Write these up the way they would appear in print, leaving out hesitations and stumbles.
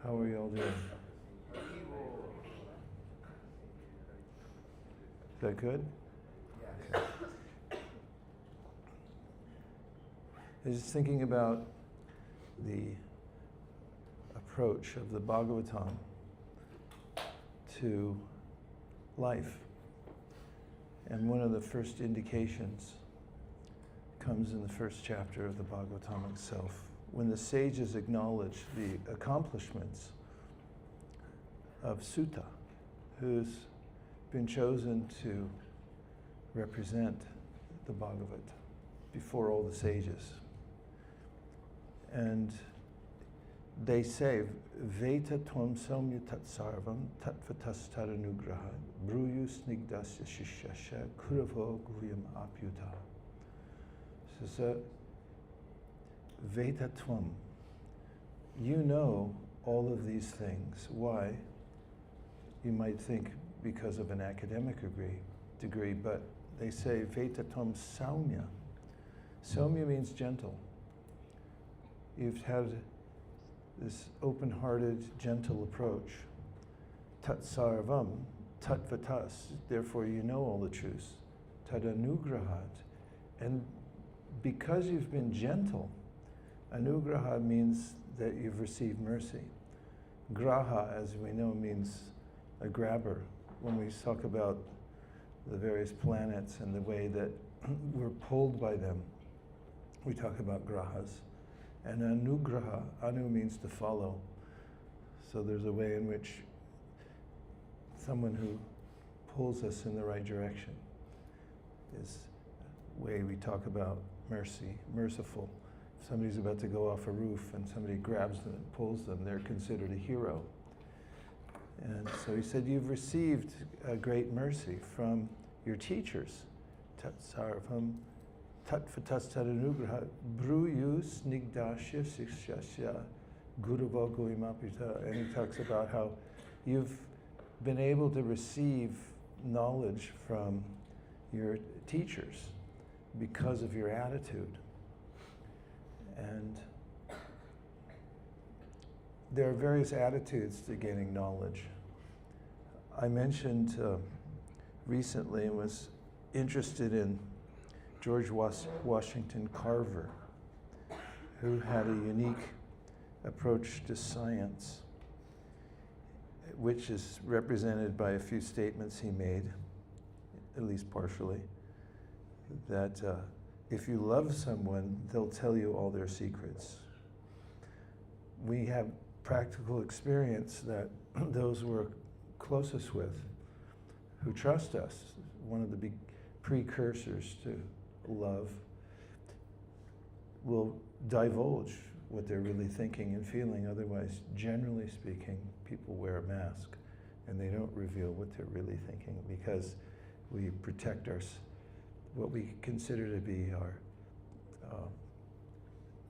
How are you all doing? Is that good? Okay. I was just thinking about the approach of the Bhagavatam to life. And one of the first indications comes in the first chapter of the Bhagavatam itself, when the sages acknowledge the accomplishments of Sutta, who's been chosen to represent the Bhagavat before all the sages. And they say, Veta tvam saumya tat sarvam tatvatastaranugraha bruyu snigdasya shishasya kuravo guhyam apyuta. So, Veta tvam, you know all of these things. Why? You might think because of an academic degree, but they say Veta tvam saumya. Saumya means gentle. You've had this open-hearted, gentle approach. Tat sarvam, tat vatas, therefore you know all the truths. Tad anugrahat, and because you've been gentle, anugraha means that you've received mercy. Graha, as we know, means a grabber. When we talk about the various planets and the way that we're pulled by them, we talk about grahas. And anugraha, anu means to follow. So there's a way in which someone who pulls us in the right direction is a way we talk about mercy, merciful. If somebody's about to go off a roof and somebody grabs them and pulls them, they're considered a hero. And so he said, you've received a great mercy from your teachers. Tat sarvam tat vatastadanugraha bruyu snigdasya sikshasya guravo guimapita. And he talks about how you've been able to receive knowledge from your teachers because of your attitude. And there are various attitudes to gaining knowledge. I mentioned recently and was interested in George Washington Carver, who had a unique approach to science, which is represented by a few statements he made, at least partially, that if you love someone, they'll tell you all their secrets. We have practical experience that those we're closest with, who trust us, one of the big precursors to love, will divulge what they're really thinking and feeling. Otherwise, generally speaking, people wear a mask and they don't reveal what they're really thinking because we protect what we consider to be our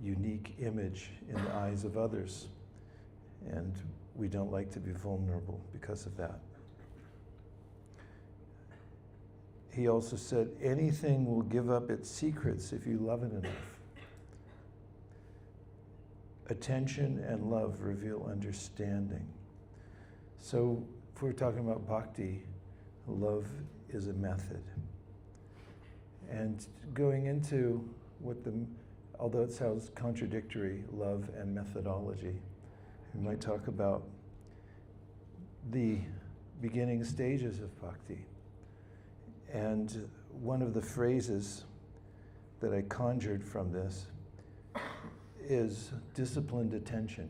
unique image in the eyes of others. And we don't like to be vulnerable because of that. He also said, anything will give up its secrets if you love it enough. Attention and love reveal understanding. So if we're talking about bhakti, love is a method. And going into although it sounds contradictory, love and methodology, we might talk about the beginning stages of bhakti. And one of the phrases that I conjured from this is disciplined attention.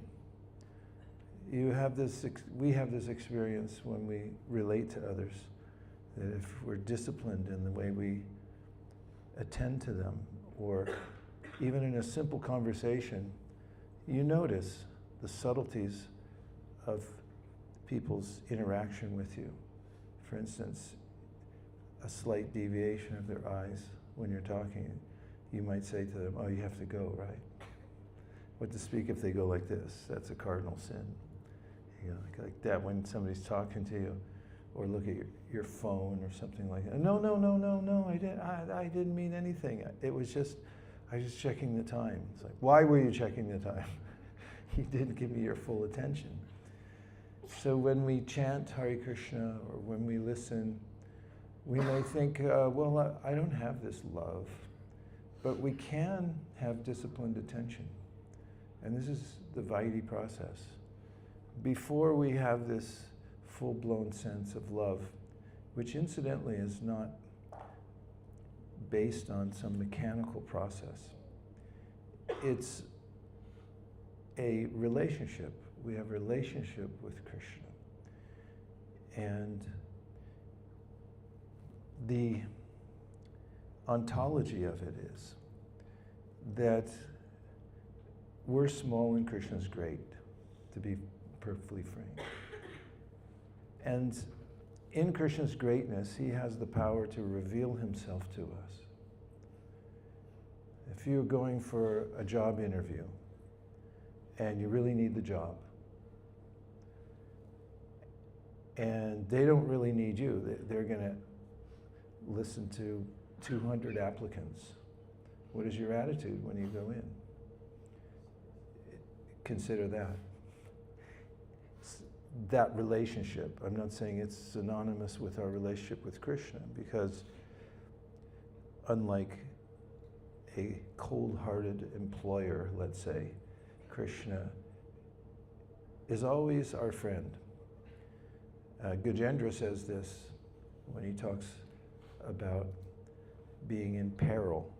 We have this experience when we relate to others, that if we're disciplined in the way we attend to them, or even in a simple conversation, you notice the subtleties of people's interaction with you. For instance, a slight deviation of their eyes when you're talking, you might say to them, oh, you have to go, right? What to speak if they go like this? That's a cardinal sin. You know, like that when somebody's talking to you, or look at your phone or something like that. No, I didn't mean anything. It was just, I was checking the time. It's like, why were you checking the time? You didn't give me your full attention. So when we chant Hare Krishna or when we listen, we may think, well, I don't have this love, but we can have disciplined attention. And this is the Vaidhi process. Before we have this full-blown sense of love, which incidentally is not based on some mechanical process. It's a relationship. We have a relationship with Krishna. And the ontology of it is that we're small and Krishna's great, to be perfectly frank. And in Krishna's greatness, he has the power to reveal himself to us. If you're going for a job interview and you really need the job, and they don't really need you, they're going to listen to 200 applicants. What is your attitude when you go in? Consider that. That relationship, I'm not saying it's synonymous with our relationship with Krishna, because unlike a cold-hearted employer, let's say, Krishna is always our friend. Gajendra says this when he talks about being in peril,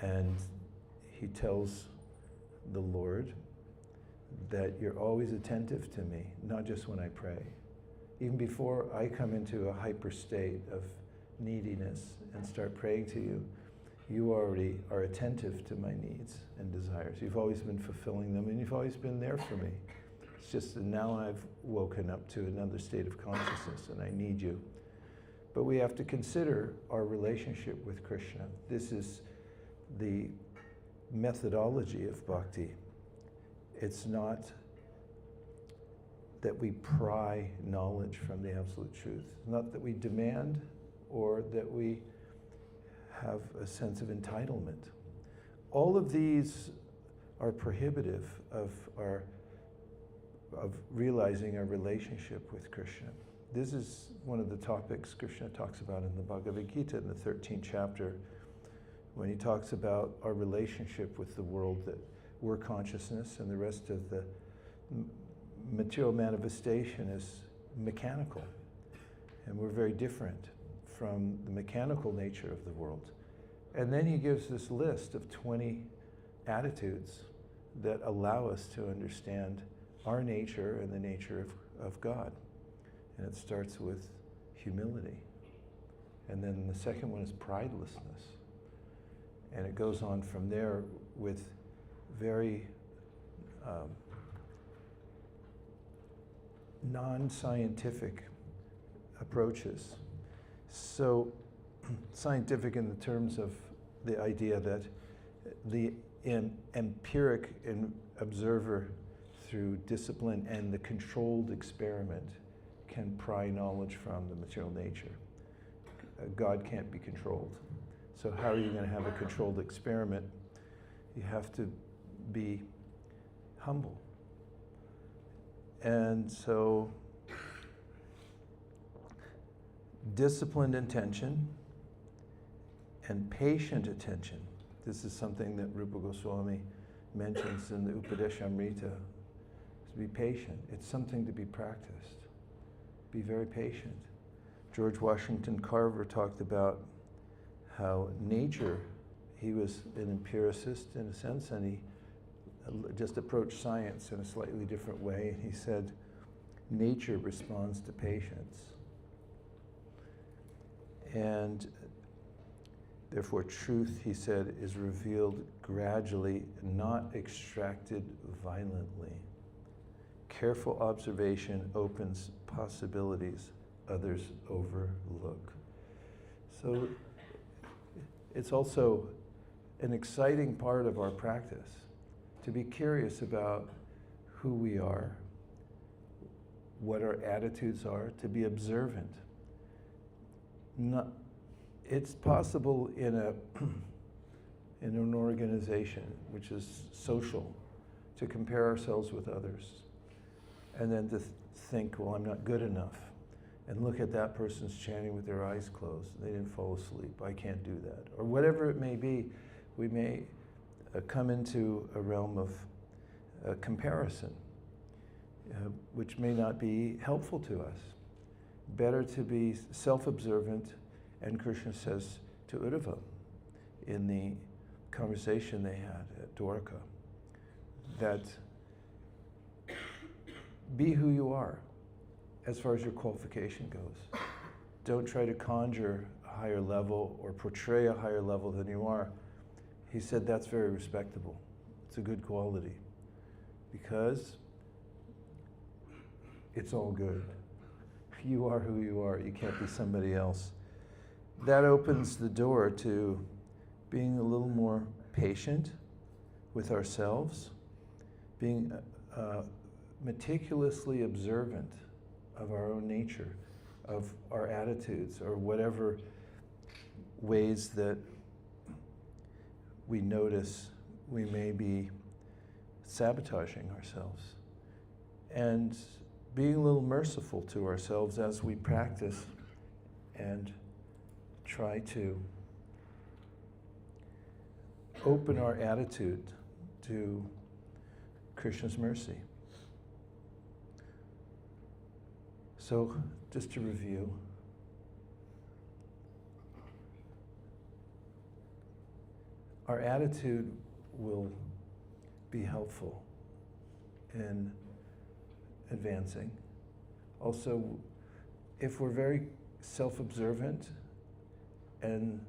and he tells the Lord that you're always attentive to me, not just when I pray. Even before I come into a hyper state of neediness and start praying to you, you already are attentive to my needs and desires. You've always been fulfilling them, and you've always been there for me. It's just that now I've woken up to another state of consciousness and I need you. But we have to consider our relationship with Krishna. This is the methodology of bhakti. It's not that we pry knowledge from the absolute truth. It's not that we demand or that we have a sense of entitlement. All of these are prohibitive of realizing our relationship with Krishna. This is one of the topics Krishna talks about in the Bhagavad Gita in the 13th chapter, when he talks about our relationship with the world, that we're consciousness and the rest of the material manifestation is mechanical. And we're very different from the mechanical nature of the world. And then he gives this list of 20 attitudes that allow us to understand our nature and the nature of God. And it starts with humility. And then the second one is pridelessness. And it goes on from there with very non-scientific approaches. So scientific in the terms of the idea that the empiric observer through discipline and the controlled experiment can pry knowledge from the material nature. God can't be controlled. So how are you going to have a controlled experiment? You have to be humble. And so disciplined attention and patient attention. This is something that Rupa Goswami mentions in the Upadeshamrita. To be patient. It's something to be practiced. Be very patient. George Washington Carver talked about how nature, he was an empiricist in a sense, and he just approached science in a slightly different way. He said, nature responds to patience. And therefore truth, he said, is revealed gradually, not extracted violently. Careful observation opens possibilities others overlook. So it's also an exciting part of our practice to be curious about who we are, what our attitudes are, to be observant. It's possible in an organization which is social to compare ourselves with others. and then to think, well, I'm not good enough. And look at that person's chanting with their eyes closed. They didn't fall asleep. I can't do that. Or whatever it may be, we may come into a realm of comparison, which may not be helpful to us. Better to be self-observant, and Krishna says to Uddhava in the conversation they had at Dwarka, that be who you are as far as your qualification goes. Don't try to conjure a higher level or portray a higher level than you are. He said that's very respectable. It's a good quality because it's all good. You are who you are. You can't be somebody else. That opens the door to being a little more patient with ourselves, being meticulously observant of our own nature, of our attitudes, or whatever ways that we notice we may be sabotaging ourselves. And being a little merciful to ourselves as we practice and try to open our attitude to Krishna's mercy. So, just to review, our attitude will be helpful in advancing. Also, if we're very self-observant and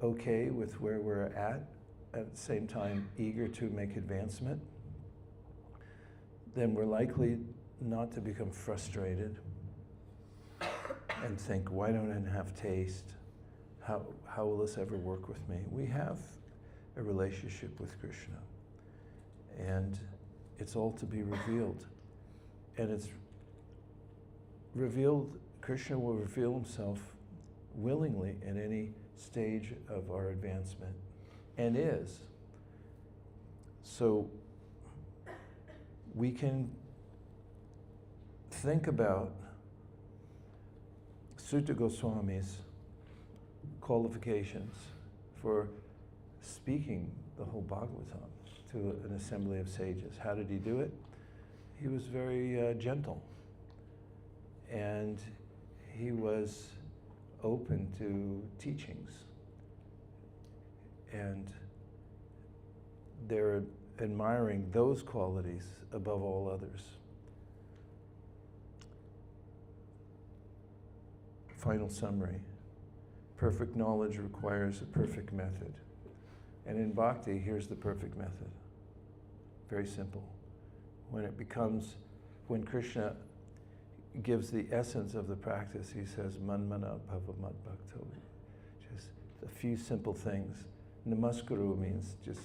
okay with where we're at the same time eager to make advancement, then we're likely not to become frustrated and think, why don't I have taste? How will this ever work with me? We have a relationship with Krishna, and it's all to be revealed. And it's revealed, Krishna will reveal himself willingly at any stage of our advancement, and is. So we can think about Sutta Goswami's qualifications for speaking the whole Bhagavatam to an assembly of sages. How did he do it? He was very gentle, and he was open to teachings, and they're admiring those qualities above all others. Final summary. Perfect knowledge requires a perfect method. And in bhakti, here's the perfect method. Very simple. When Krishna gives the essence of the practice, he says, Manmana bhava mad bhakto. Just a few simple things. Namaskuru means just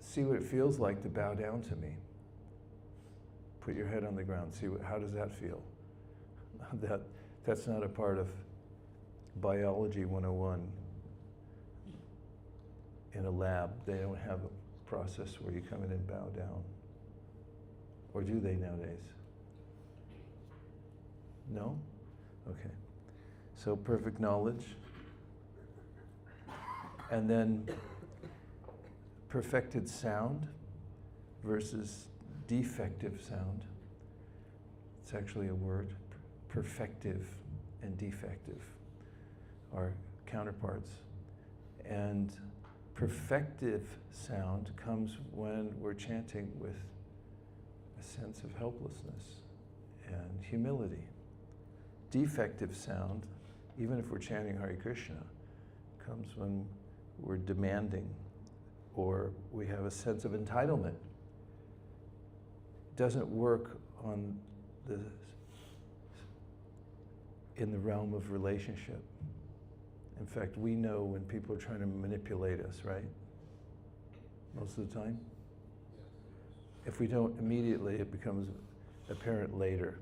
see what it feels like to bow down to me. Put your head on the ground. How does that feel? That's not a part of biology 101. In a lab, they don't have a process where you come in and bow down. Or do they nowadays? No? Okay. So perfect knowledge. And then perfected sound versus defective sound. It's actually a word. Perfective and defective are counterparts. And perfective sound comes when we're chanting with a sense of helplessness and humility. Defective sound, even if we're chanting Hare Krishna, comes when we're demanding or we have a sense of entitlement. Doesn't work in the realm of relationship. In fact, we know when people are trying to manipulate us, right? Most of the time. If we don't immediately, it becomes apparent later.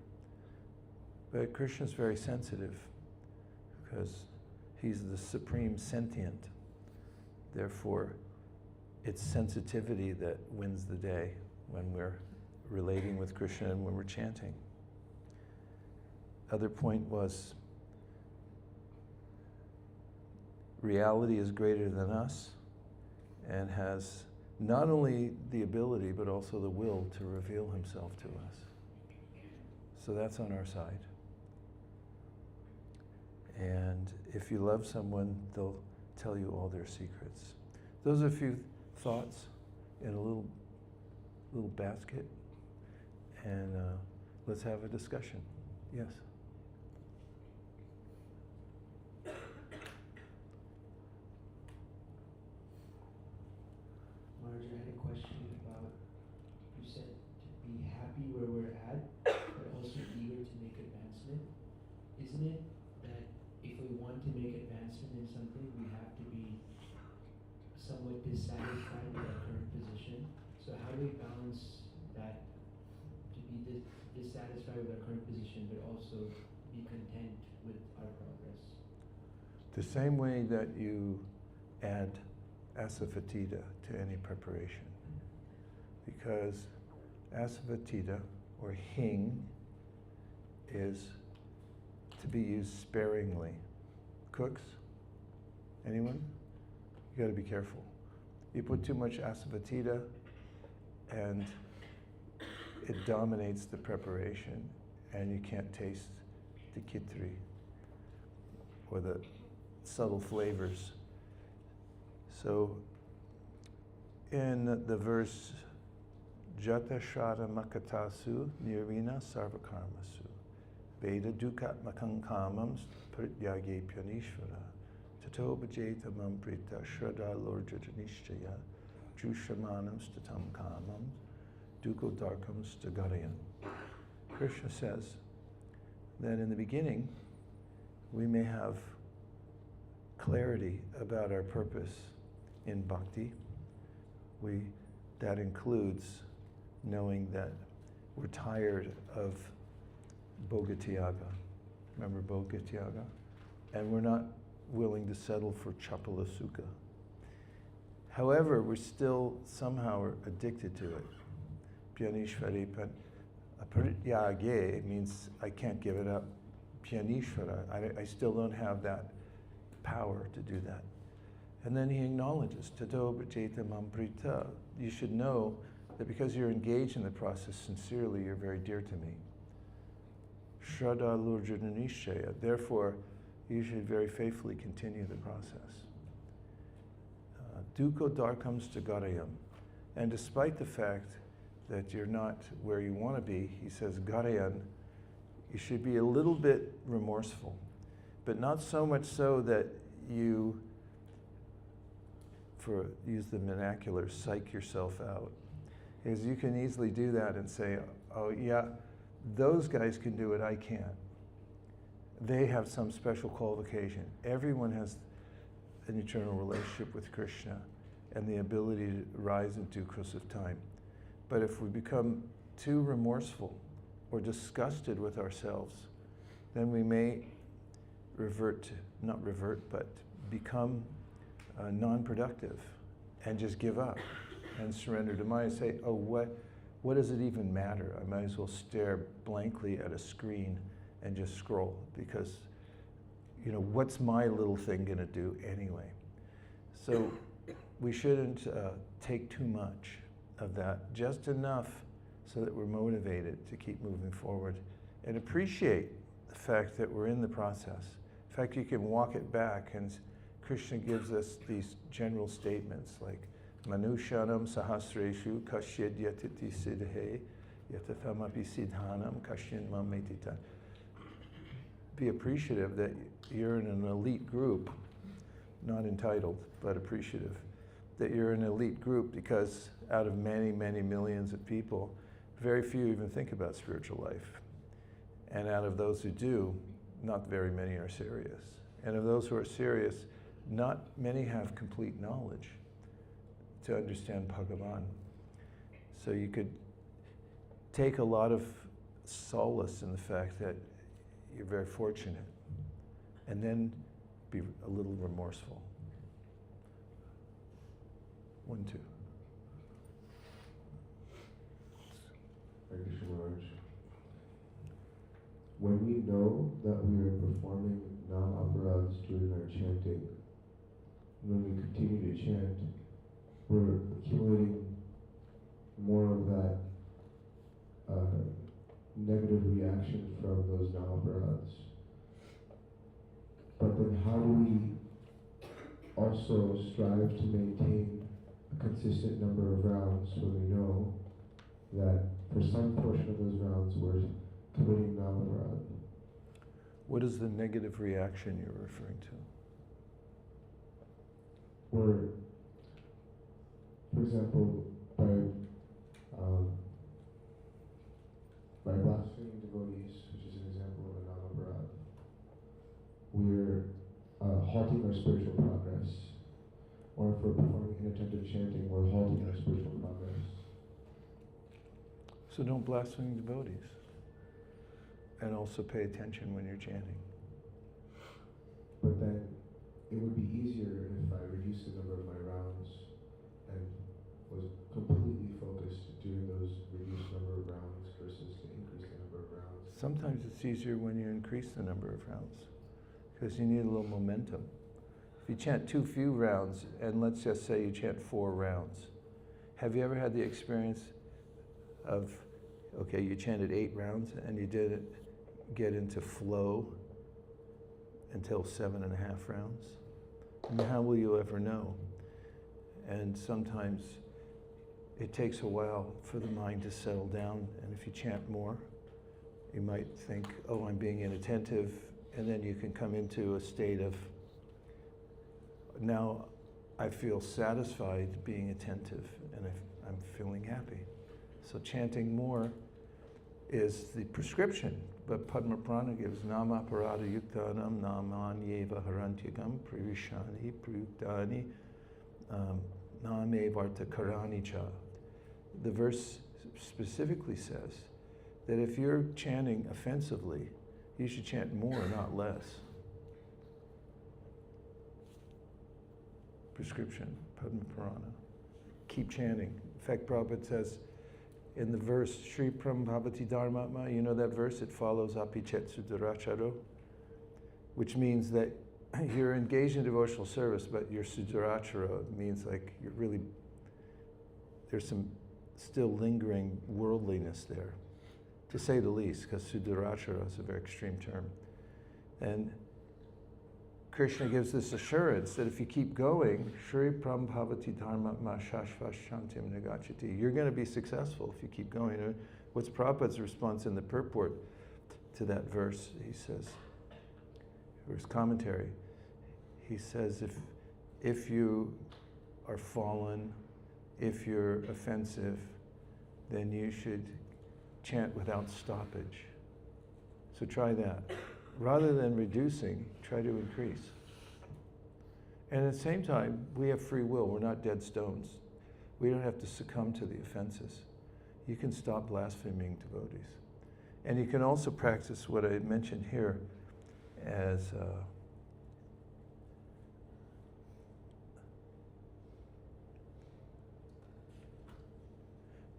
But Krishna's very sensitive because he's the supreme sentient. Therefore, it's sensitivity that wins the day when we're relating with Krishna and when we're chanting. Other point was reality is greater than us and has not only the ability but also the will to reveal himself to us. So that's on our side. And if you love someone, they'll tell you all their secrets. Those are a few thoughts in a little basket, and let's have a discussion. Yes? Marge, I had a question about, you said to be happy where we're at, but also eager to make advancement. Isn't it that if we want to make advancement in something, we have to be somewhat dissatisfied with our current position? So how do we balance that, to be dissatisfied with our current position, but also be content with our progress? The same way that you add asafatida to any preparation. Because asafatida, or hing, is to be used sparingly. Cooks? Anyone? You gotta be careful. You put too much asafatida and it dominates the preparation and you can't taste the kitri or the subtle flavors. So in the verse Jata Shada Makatasu Nirvina Sarvakarmasu Veda Dukat Makankamams Pratyage Pyanishvara Tato Bhajeta Mamprita Shraddha Lorjajanishchaya Jushamanam Statam Kamam Duko Darkam Stagarayan. Krishna says that in the beginning we may have clarity about our purpose in bhakti. That includes knowing that we're tired of bhogatyaga. Remember bhogatyaga? And we're not willing to settle for chapala sukha. However, we're still somehow addicted to it. Pyanishvare aparityage means I can't give it up. Pyanishvara, I still don't have that power to do that. And then he acknowledges, Tato bhajeta mamprita. You should know that because you're engaged in the process sincerely, you're very dear to me. Shraddha lurjananishaya. Therefore, you should very faithfully continue the process. Duko darkam stagarayam. And despite the fact that you're not where you want to be, he says, garayan, you should be a little bit remorseful, but not so much so that you, use the vernacular, psych yourself out. Because you can easily do that and say, oh yeah, those guys can do it, I can't. They have some special qualification. Everyone has an eternal relationship with Krishna and the ability to rise in due course of time. But if we become too remorseful or disgusted with ourselves, then we may but become non-productive and just give up and surrender to mind and say, oh, what does it even matter? I might as well stare blankly at a screen and just scroll because, what's my little thing gonna do anyway? So we shouldn't take too much of that, just enough so that we're motivated to keep moving forward and appreciate the fact that we're in the process. In fact, you can walk it back, and Krishna gives us these general statements like Manushanam sahasreshu kashyad yatiti siddhe yatathamapi siddhanam kashyan mametita. Be appreciative that you're in an elite group, not entitled, but appreciative, that you're in an elite group because out of many, many millions of people, very few even think about spiritual life. And out of those who do, not very many are serious. And of those who are serious, not many have complete knowledge to understand Bhagavan. So you could take a lot of solace in the fact that you're very fortunate, and then be a little remorseful. 1, 2. when we know that we are performing nam-aparads during our chanting, when we continue to chant, we're accumulating more of that negative reaction from those nam-aparads. But then how do we also strive to maintain a consistent number of rounds when we know that for some portion of those rounds we're committing nam-aparad? What is the negative reaction you're referring to? Or, for example, by blaspheming devotees, which is an example of a nam-aparad, we're halting our spiritual progress. Or if we're performing inattentive chanting, we're halting our spiritual progress. So don't blaspheme devotees. And also pay attention when you're chanting. But then it would be easier if I reduced the number of my rounds and was completely focused during those reduced number of rounds versus to increase the number of rounds. Sometimes it's easier when you increase the number of rounds because you need a little momentum. If you chant too few rounds, and let's just say you chant 4 rounds, have you ever had the experience of, okay, you chanted 8 rounds and you didn't get into flow until 7.5 rounds? And how will you ever know? And sometimes it takes a while for the mind to settle down, and if you chant more, you might think, oh, I'm being inattentive, and then you can come into a state of, now I feel satisfied being attentive, and I'm feeling happy. So chanting more is the prescription, but Padma Purana gives nama-parada yuktanam naman yeva harantyagam privishani priyuktani name varta karani cha. The verse specifically says that if you're chanting offensively, you should chant more, not less. Prescription, Padma Purana. Keep chanting. In fact, Prabhupada says in the verse, Shri Prambhavati Dharmatma, you know that verse? It follows Apichet Sudaracharo, which means that you're engaged in devotional service, but your Sudarachara means like you're really, there's some still lingering worldliness there, to say the least, because Sudarachara is a very extreme term. And Krishna gives this assurance that if you keep going, Shri Prambhavati Dharmatma Shashvas Shantim Nagachati, you're going to be successful if you keep going. What's Prabhupada's response in the purport to that verse? He says, or his commentary, he says, if you are fallen, if you're offensive, then you should chant without stoppage. So try that. Rather than reducing, try to increase. And at the same time, we have free will. We're not dead stones. We don't have to succumb to the offenses. You can stop blaspheming devotees. And you can also practice what I mentioned here as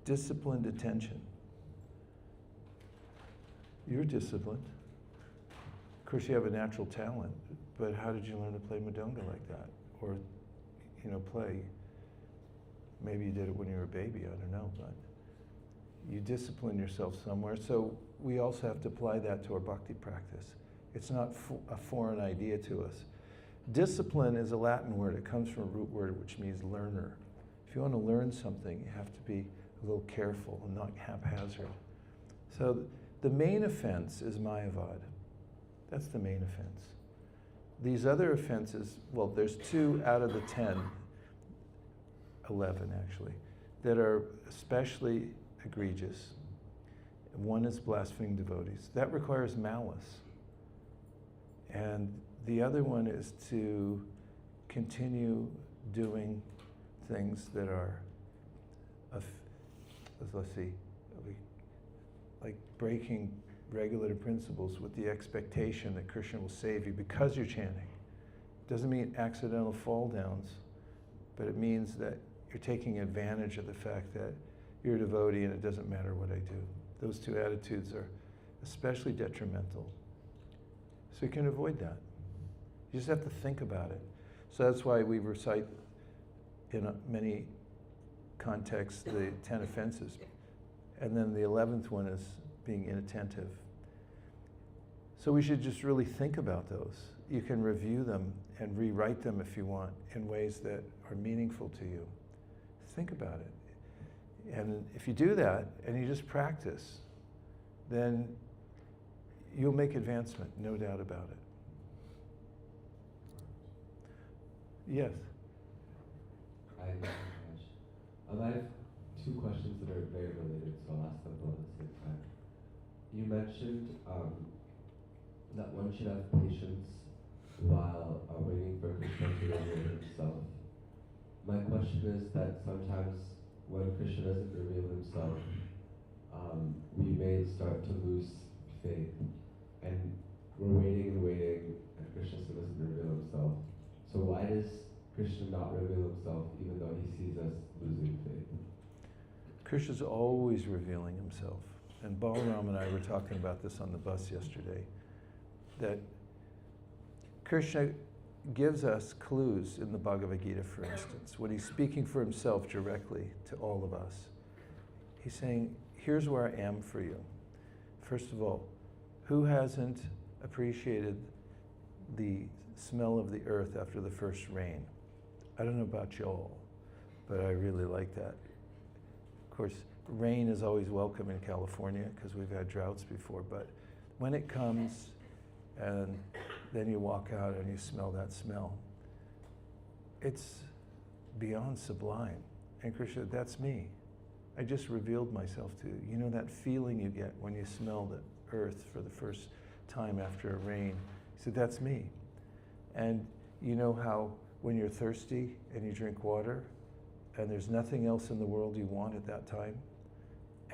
disciplined attention. You're disciplined. Of course, you have a natural talent, but how did you learn to play Madonga like that? Or, play. Maybe you did it when you were a baby, I don't know, but you discipline yourself somewhere. So we also have to apply that to our bhakti practice. It's not a foreign idea to us. Discipline is a Latin word. It comes from a root word which means learner. If you want to learn something, you have to be a little careful and not haphazard. So the main offense is Mayavad. That's the main offense. These other offenses, well, there's 2 out of the 11 actually, that are especially egregious. One is blaspheming devotees. That requires malice. And the other one is to continue doing things that are, let's see, like breaking regulative principles with the expectation that Krishna will save you because you're chanting. Doesn't mean accidental fall downs, but it means that you're taking advantage of the fact that you're a devotee and it doesn't matter what I do. Those 2 attitudes are especially detrimental. So you can avoid that. You just have to think about it. So that's why we recite in many contexts the 10 offenses. And then the 11th one is being inattentive. So we should just really think about those. You can review them and rewrite them if you want in ways that are meaningful to you. Think about it. And if you do that and you just practice, then you'll make advancement, no doubt about it. Yes? Hi, thank you very much. I have two questions that are very related, so I'll ask them both at the same time. You mentioned that one should have patience while waiting for Krishna to reveal himself. My question is that sometimes when Krishna doesn't reveal himself, we may start to lose faith, and we're waiting and waiting, and Krishna still doesn't reveal himself. So why does Krishna not reveal himself even though he sees us losing faith? Krishna's always revealing himself. And Balaram and I were talking about this on the bus yesterday, that Krishna gives us clues in the Bhagavad Gita, for instance, when he's speaking for himself directly to all of us. He's saying, here's where I am for you. First of all, who hasn't appreciated the smell of the earth after the first rain? I don't know about y'all, but I really like that. Of course, rain is always welcome in California because we've had droughts before, but when it comes and then you walk out and you smell that smell, it's beyond sublime. And Krishna, that's me. I just revealed myself to you. You know that feeling you get when you smell the earth for the first time after a rain? He said, that's me. And you know how when you're thirsty and you drink water and there's nothing else in the world you want at that time,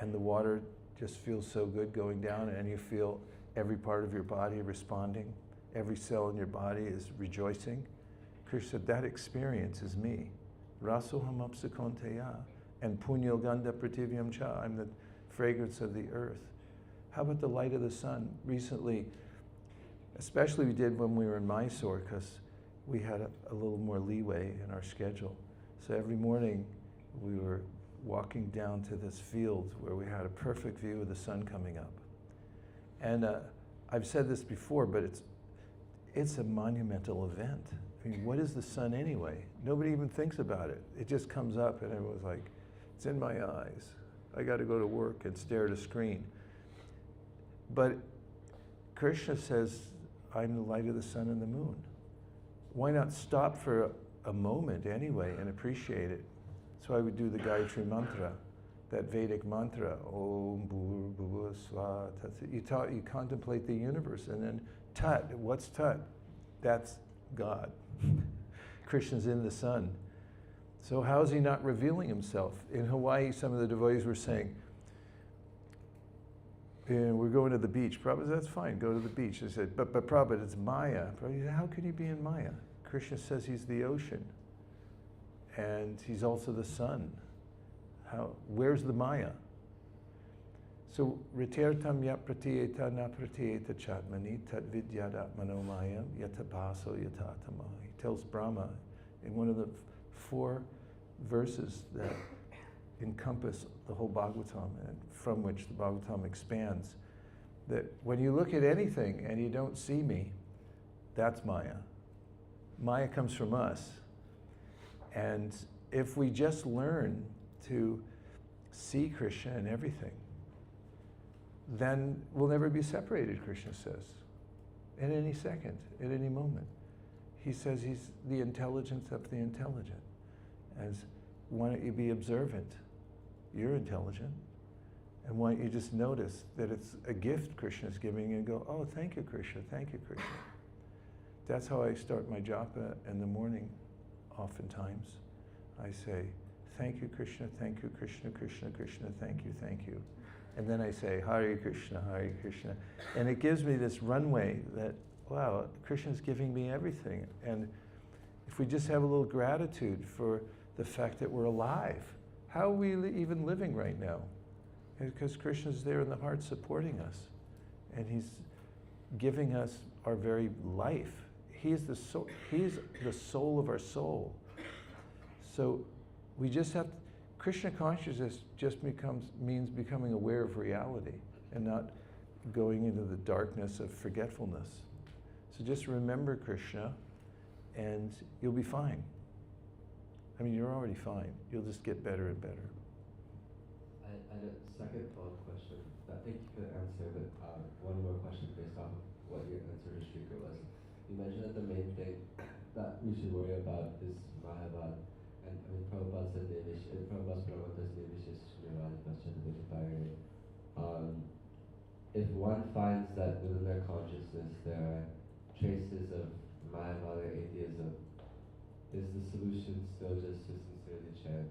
and the water just feels so good going down, and you feel every part of your body responding, every cell in your body is rejoicing? Krishna said, that experience is me. Rasoham apsakonteya, and punyal gandha prativyam cha, I'm the fragrance of the earth. How about the light of the sun? Recently, especially we did when we were in Mysore, because we had a little more leeway in our schedule. So every morning we were walking down to this field where we had a perfect view of the sun coming up. And I've said this before, but it's a monumental event. I mean, what is the sun anyway? Nobody even thinks about it. It just comes up and everyone's like, it's in my eyes. I got to go to work and stare at a screen. But Krishna says, I'm the light of the sun and the moon. Why not stop for a moment anyway and appreciate it? So I would do the Gayatri mantra, that Vedic mantra, Om Bhur Bhuva Swa Tat. You contemplate the universe, and then Tat. What's Tat? That's God. Krishna's in the sun. So how is he not revealing himself? In Hawaii, some of the devotees were saying, we're going to the beach. Prabhupada, that's fine, go to the beach. I said, but Prabhupada, it's Maya. Prabhupada said, how can you be in Maya? Krishna says he's the ocean. And he's also the sun. Where's the Maya? So, ritirtam yat pratiyeta na pratiyeta chatmani tat vidyadat manomayam yatapaso yatatama. He tells Brahma in one of the 4 verses that encompass the whole Bhagvatam, and from which the Bhagavatam expands, that when you look at anything and you don't see me, that's Maya. Maya comes from us. And if we just learn to see Krishna in everything, then we'll never be separated, Krishna says, at any second, at any moment. He says he's the intelligence of the intelligent. As why don't you be observant? You're intelligent. And why don't you just notice that it's a gift Krishna's giving you and go, oh, thank you, Krishna, thank you, Krishna. That's how I start my japa in the morning oftentimes. I say, thank you, Krishna, Krishna, Krishna, thank you. And then I say, Hare Krishna, Hare Krishna. And it gives me this runway that, wow, Krishna's giving me everything. And if we just have a little gratitude for the fact that we're alive, how are we even living right now? Because Krishna's there in the heart supporting us. and He's giving us our very life. He's the soul of our soul. So we just have to, Krishna consciousness just means becoming aware of reality and not going into the darkness of forgetfulness. So just remember Krishna and you'll be fine. I mean, you're already fine. You'll just get better and better. I had a second follow-up question. Thank you for the answer, but one more question based off of what your answer to Shrika was. You mentioned that the main thing that we should worry about is Mahavad. And I mean, Prabhupada said Prabhupada's Brahmatas if one finds that within their consciousness there are traces of Mayavad or atheism, is the solution still just to sincerely chant,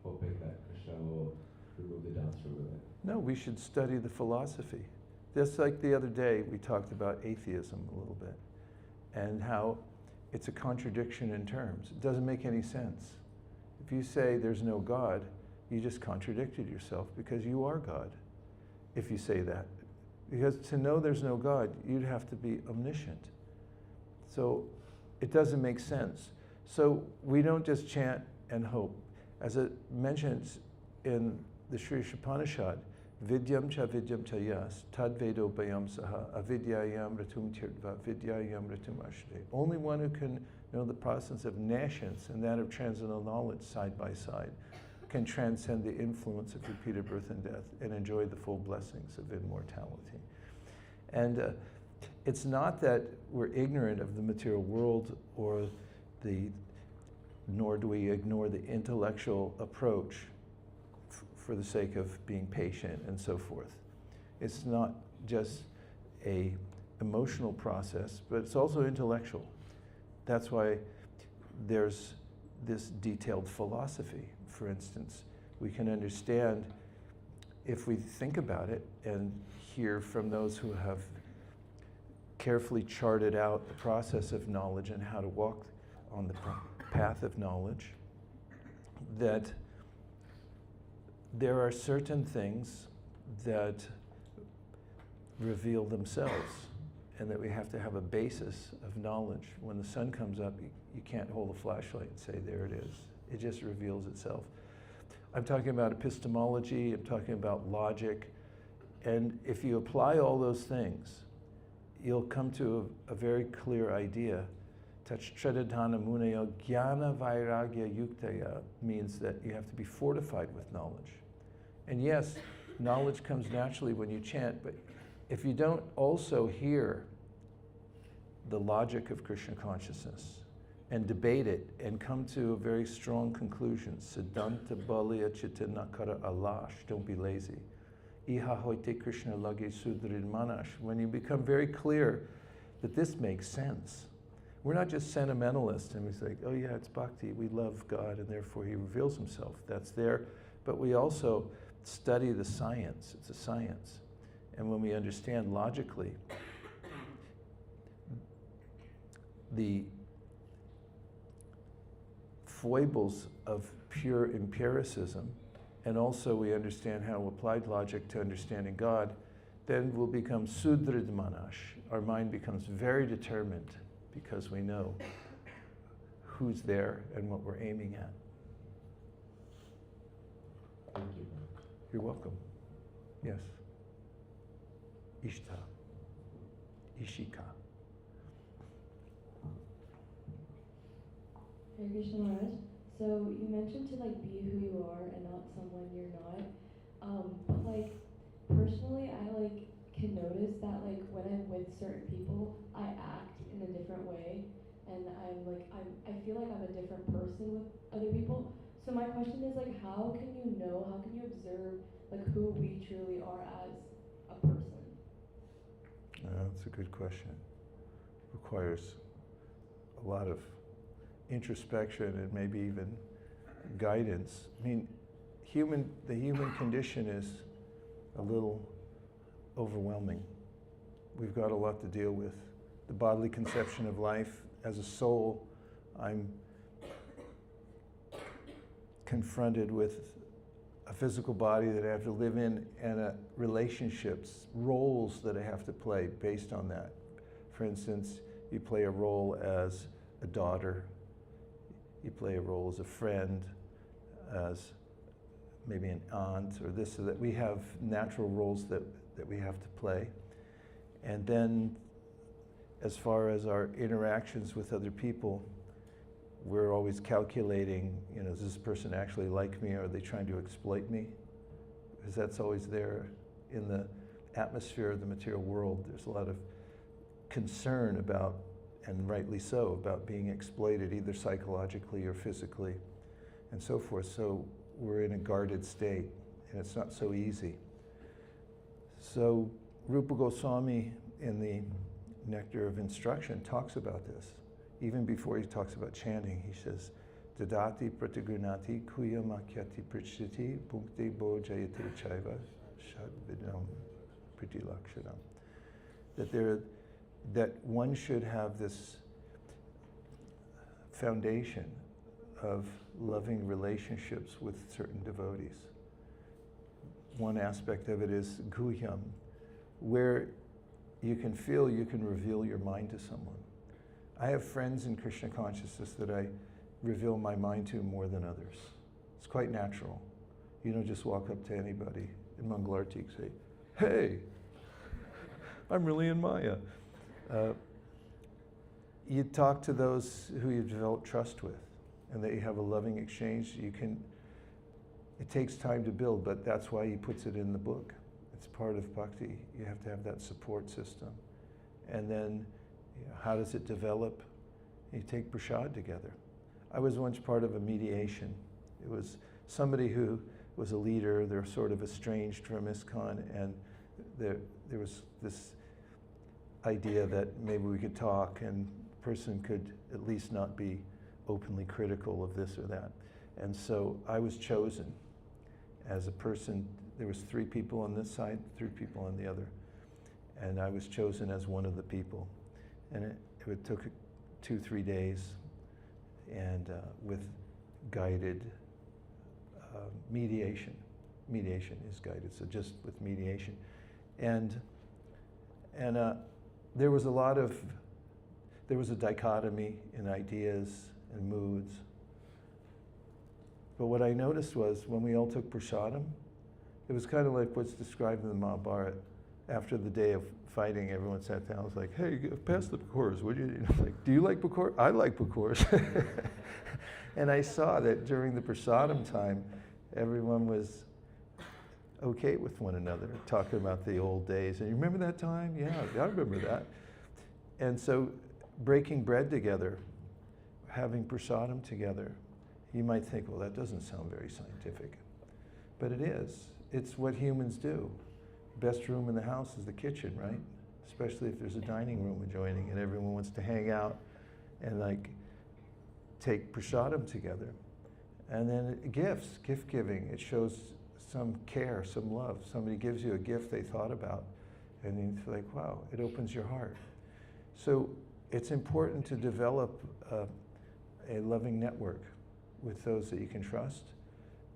hoping that Krishna will remove the doubts from within? No, we should study the philosophy. Just like the other day, we talked about atheism a little bit and how it's a contradiction in terms. It doesn't make any sense. If you say there's no God, you just contradicted yourself because you are God, if you say that. Because to know there's no God, you'd have to be omniscient. So it doesn't make sense. So we don't just chant and hope. As it mentions in the Sri Upanishad, Vidyam cha yas, tad vedo bayam saha, avidyayam ratum tirtva, vidyayam ratum ashte. Only one who can know the process of nascience and that of transcendental knowledge side by side can transcend the influence of repeated birth and death and enjoy the full blessings of immortality. And it's not that we're ignorant of the material world nor do we ignore the intellectual approach for the sake of being patient and so forth. It's not just an emotional process, but it's also intellectual. That's why there's this detailed philosophy. For instance, we can understand if we think about it and hear from those who have carefully charted out the process of knowledge and how to walk on the path of knowledge, that there are certain things that reveal themselves and that we have to have a basis of knowledge. When the sun comes up, you can't hold a flashlight and say, there it is. It just reveals itself. I'm talking about epistemology, I'm talking about logic, and if you apply all those things, you'll come to a very clear idea. Tachstradadhana munayo jnana vairagya yuktaya means that you have to be fortified with knowledge. And yes, knowledge comes naturally when you chant, but if you don't also hear the logic of Krishna consciousness and debate it and come to a very strong conclusion, Siddhanta Baliya Chitanakara Alash, don't be lazy. Iha hoite Krishna lage sudrid manash. When you become very clear that this makes sense. We're not just sentimentalists and we say, oh yeah, it's bhakti, we love God and therefore He reveals Himself. That's there, but we also study the science, it's a science. And when we understand logically the foibles of pure empiricism, and also we understand how applied logic to understanding God, then we'll become sudrid manash. Our mind becomes very determined because we know who's there and what we're aiming at. Thank you. You're welcome. Yes. Ishta. Ishika. Hare Krishna Maharaj. So you mentioned to like be who you are and not someone you're not. But like personally, I like can notice that like when I'm with certain people, I act in a different way, and I feel like I'm a different person with other people. So my question is like, how can you observe like who we truly are as a person? That's a good question. Requires a lot of introspection and maybe even guidance. I mean, the human condition is a little overwhelming. We've got a lot to deal with. The bodily conception of life as a soul, I'm confronted with a physical body that I have to live in, and relationships, roles that I have to play based on that. For instance, you play a role as a daughter, you play a role as a friend, as maybe an aunt or this or that. We have natural roles that we have to play. And then as far as our interactions with other people, we're always calculating, you know, does this person actually like me, or are they trying to exploit me? Because that's always there in the atmosphere of the material world. There's a lot of concern about, and rightly so, about being exploited either psychologically or physically and so forth. So we're in a guarded state, and it's not so easy. So Rupa Goswami in the Nectar of Instruction talks about this. Even before he talks about chanting, he says, Dadati pratigunati kuya makyati prachiti punkte bojayate chaiva shadvidam pritilakshanam. That one should have this foundation of loving relationships with certain devotees. One aspect of it is guhyam, where you can feel you can reveal your mind to someone. I have friends in Krishna consciousness that I reveal my mind to more than others. It's quite natural. You don't just walk up to anybody in Mangalarti and say, hey, I'm really in Maya. You talk to those who you've developed trust with, and that you have a loving exchange. It takes time to build, but that's why he puts it in the book. It's part of bhakti. You have to have that support system. And then, you know, how does it develop? You take prasad together. I was once part of a mediation. It was somebody who was a leader. They're sort of estranged from ISKCON, and there was this idea that maybe we could talk, and the person could at least not be openly critical of this or that. And so I was chosen as a person. There was 3 people on this side, 3 people on the other. And I was chosen as one of the people. And it took 2-3 days, and with guided mediation. Mediation is guided, so just with mediation. And there was a dichotomy in ideas and moods. But what I noticed was when we all took prasadam, it was kind of like what's described in the Mahabharata. After the day of fighting, everyone sat down and was like, hey, pass the pakors, would you? Like, do you like pakor? I like pakors. And I saw that during the prasadam time, everyone was okay with one another, talking about the old days. And you remember that time? Yeah, I remember that. And so breaking bread together, having prasadam together, you might think, well, that doesn't sound very scientific. But it is. It's what humans do. Best room in the house is the kitchen, right? Especially if there's a dining room adjoining and everyone wants to hang out and like take prasadam together. And then gifts, gift giving, it shows some care, some love. Somebody gives you a gift they thought about, and you feel like, wow, it opens your heart. So it's important to develop a loving network with those that you can trust.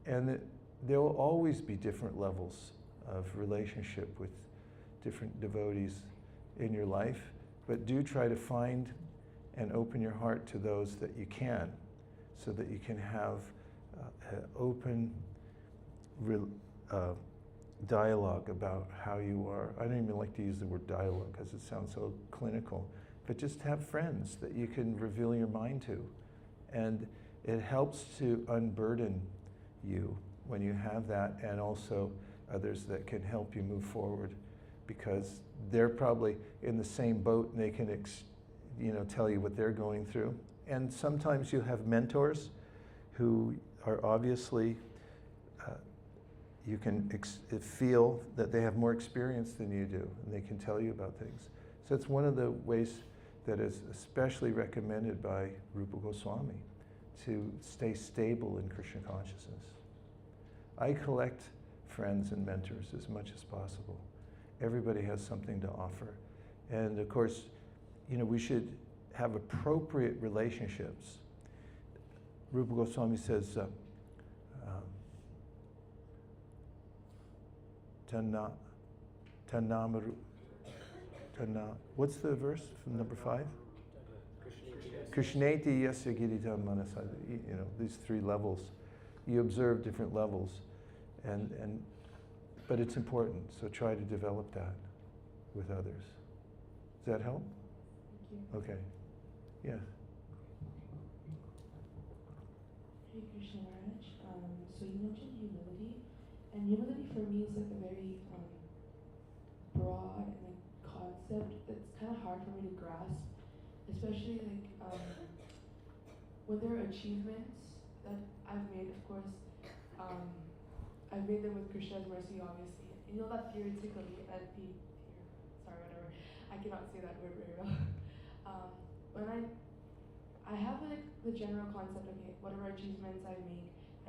And there will always be different levels of relationship with different devotees in your life, but do try to find and open your heart to those that you can, so that you can have an open dialogue about how you are. I don't even like to use the word dialogue because it sounds so clinical, but just have friends that you can reveal your mind to. And it helps to unburden you when you have that, and also others that can help you move forward, because they're probably in the same boat and they can tell you what they're going through. And sometimes you have mentors who are obviously, you can feel that they have more experience than you do, and they can tell you about things. So it's one of the ways that is especially recommended by Rupa Goswami, to stay stable in Krishna consciousness. I collect friends and mentors as much as possible. Everybody has something to offer. And of course, we should have appropriate relationships. Rupa Goswami says, Tanna, Tannamaru, Tanna. What's the verse from number 5? Krishneti yasya giritam manasa. You know, these 3 levels. You observe different levels, but it's important. So try to develop that with others. Does that help? Thank you. Okay. Yeah. Hey Krishna Maharaj, so you mentioned humility, and humility for me is like a very broad and like concept that's kind of hard for me to grasp, especially like when there are achievements that I've made. Of course, I've made them with Krishna's mercy, obviously. You know that theoretically, sorry, whatever. I cannot say that word very well. When I have like the general concept of okay, whatever achievements I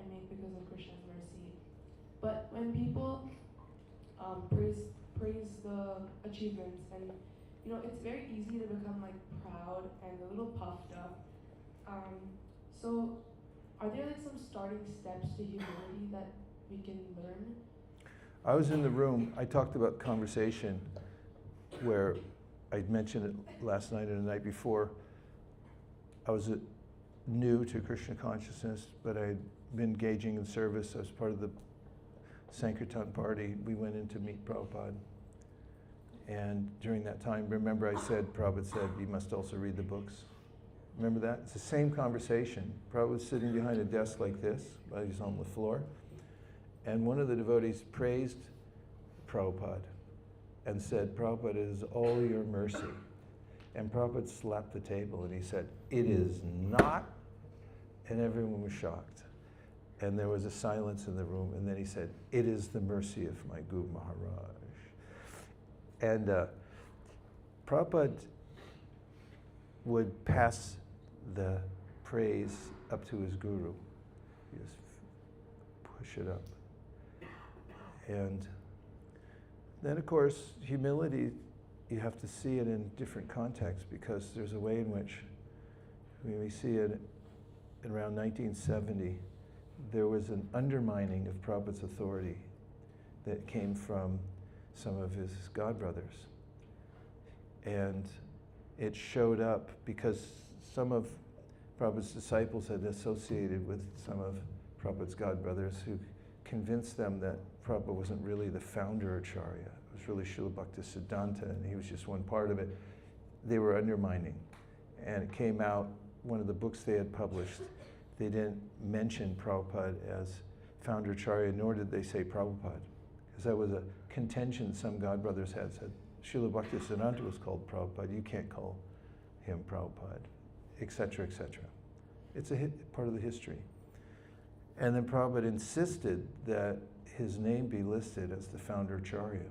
make because of Krishna's mercy. But when people praise the achievements, and you know, it's very easy to become like proud and a little puffed up. So are there like some starting steps to humility that we can learn? I was in the room, I talked about conversation where I'd mentioned it last night and the night before. I was new to Krishna consciousness, but I'd been engaging in service as part of the Sankirtan party. We went in to meet Prabhupada. And during that time, remember I said, Prabhupada said, you must also read the books. Remember that? It's the same conversation. Prabhupada was sitting behind a desk like this, while he was on the floor. And one of the devotees praised Prabhupada and said, Prabhupada, it is all your mercy. And Prabhupada slapped the table and he said, it is not. And everyone was shocked. And there was a silence in the room. And then he said, it is the mercy of my Guru Maharaj. And Prabhupada would pass the praise up to his guru. He just push it up. And then, of course, humility, you have to see it in different contexts, because there's a way in which, when we see it in around 1970, there was an undermining of Prabhupada's authority that came from some of his godbrothers. And it showed up because some of Prabhupada's disciples had associated with some of Prabhupada's godbrothers who convinced them that Prabhupada wasn't really the founder Acharya. It was really Srila Bhaktisiddhanta, and he was just one part of it. They were undermining. And it came out, one of the books they had published, they didn't mention Prabhupada as founder Acharya, nor did they say Prabhupada. Because that was a contention some godbrothers had said. Srila Bhaktisiddhanta was called Prabhupada, you can't call him Prabhupada, etc., etc. It's a part of the history. And then Prabhupada insisted that his name be listed as the founder Acharya.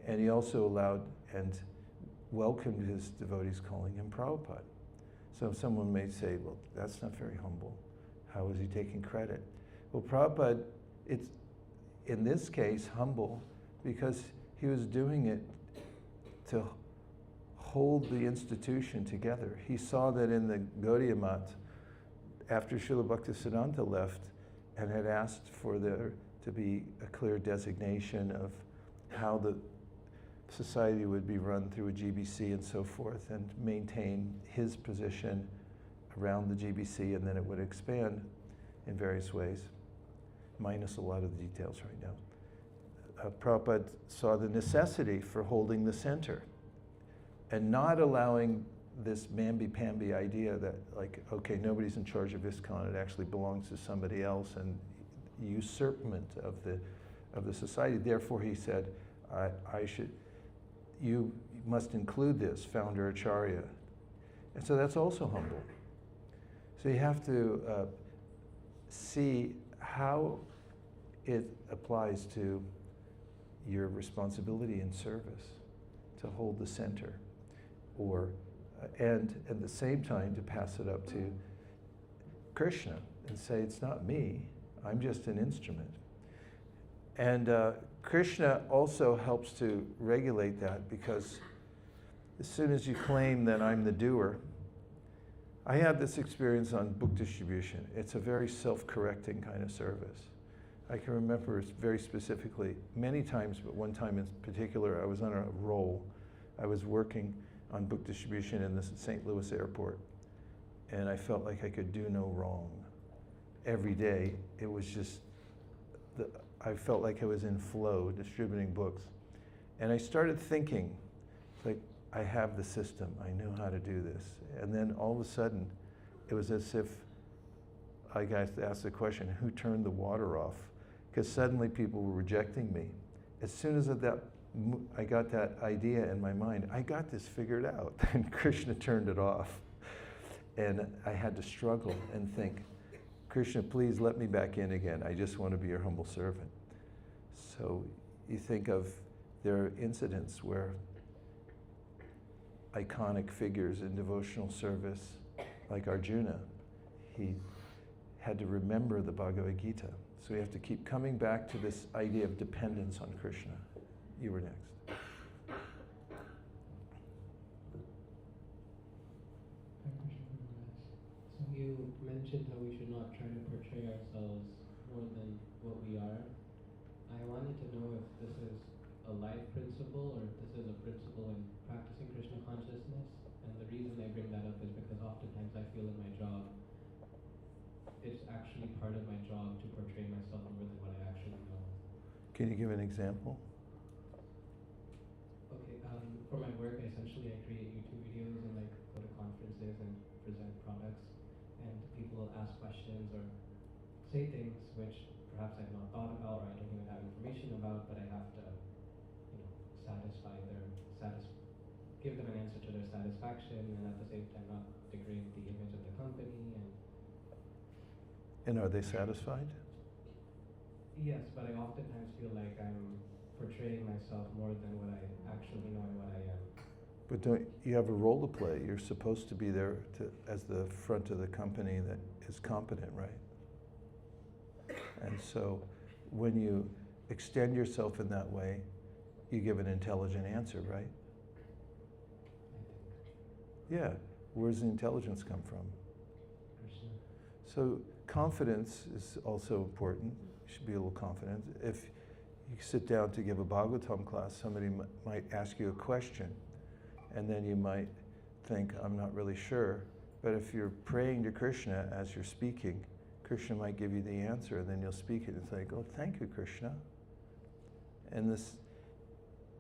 And he also allowed and welcomed his devotees calling him Prabhupada. So someone may say, well, that's not very humble. How is he taking credit? Well, Prabhupada, it's in this case humble because he was doing it to hold the institution together. He saw that in the Gaudiya Math, after Srila Bhaktisiddhanta left and had asked for there to be a clear designation of how the society would be run through a GBC and so forth, and maintain his position around the GBC, and then it would expand in various ways, minus a lot of the details right now. Prabhupada saw the necessity for holding the center and not allowing this mamby-pamby idea that, like, okay, nobody's in charge of ISKCON, it actually belongs to somebody else, and usurpment of the society. Therefore, he said, you must include this, founder Acharya. And so that's also humble. So you have to see how it applies to your responsibility in service, to hold the center, or and at the same time to pass it up to Krishna and say, it's not me, I'm just an instrument. And Krishna also helps to regulate that, because as soon as you claim that I'm the doer, I had this experience on book distribution. It's a very self-correcting kind of service. I can remember very specifically, many times, but one time in particular, I was on a roll. I was working on book distribution in the St. Louis airport, and I felt like I could do no wrong. Every day, it was just, I felt like I was in flow distributing books. And I started thinking, like, I have the system, I know how to do this. And then all of a sudden, it was as if I got to ask the question, who turned the water off? Because suddenly people were rejecting me. As soon as I got that idea in my mind, I got this figured out, and Krishna turned it off. And I had to struggle and think, Krishna, please let me back in again. I just want to be your humble servant. So you think of, there are incidents where iconic figures in devotional service, like Arjuna, he had to remember the Bhagavad Gita. So we have to keep coming back to this idea of dependence on Krishna. You were next. So you mentioned how we should not try to portray ourselves more than what we are. I wanted to know if this is a life principle or if this is a principle in practicing Krishna consciousness. And the reason I bring that up is because oftentimes I feel in my job, it's actually part of my job to portray myself more than what I actually know. Can you give an example? Okay, for my work, essentially I create YouTube videos and like go to conferences and present products, and people will ask questions or say things which perhaps I've not thought about or I don't even have information about, but I have to, give them an answer to their satisfaction, and at the same time not degrade the image of the company. And are they satisfied? Yes, but I oftentimes feel like I'm portraying myself more than what I actually know and what I am. But don't you have a role to play? You're supposed to be there as the front of the company that is competent, right? And so when you extend yourself in that way, you give an intelligent answer, right? Yeah. Where's the intelligence come from? Krishna. So confidence is also important. You should be a little confident. If you sit down to give a Bhagvatam class, somebody might ask you a question, and then you might think, I'm not really sure. But if you're praying to Krishna as you're speaking, Krishna might give you the answer, and then you'll speak it. It's like, oh, thank you, Krishna. And this